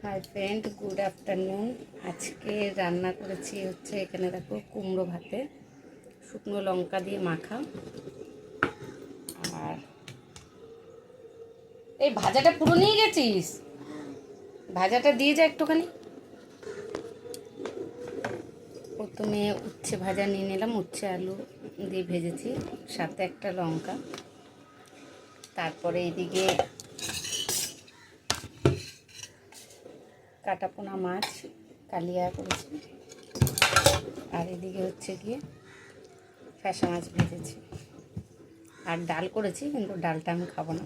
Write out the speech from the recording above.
Hi friend, good afternoon. আজকে রান্না করেছি হচ্ছে এখানে দেখো কুমড়ো ভাতে শুকনো লঙ্কা দিয়ে মাখা। আর এই ভাজাটা পুরো নিয়ে গেছিস, ভাজাটা দিয়ে যা একটুখানি। প্রথমে উচ্ছে ভাজা নিয়ে নিলাম, উচ্ছে আলু দিয়ে ভেজেছি, সাথে একটা লঙ্কা। তারপরে এদিকে কাটাপোনা মাছ কালিয়া করেছি, আর এদিকে হচ্ছে গিয়ে ফ্যাসা মাছ ভেজেছি, আর ডাল করেছি, কিন্তু ডালটা আমি খাবো না।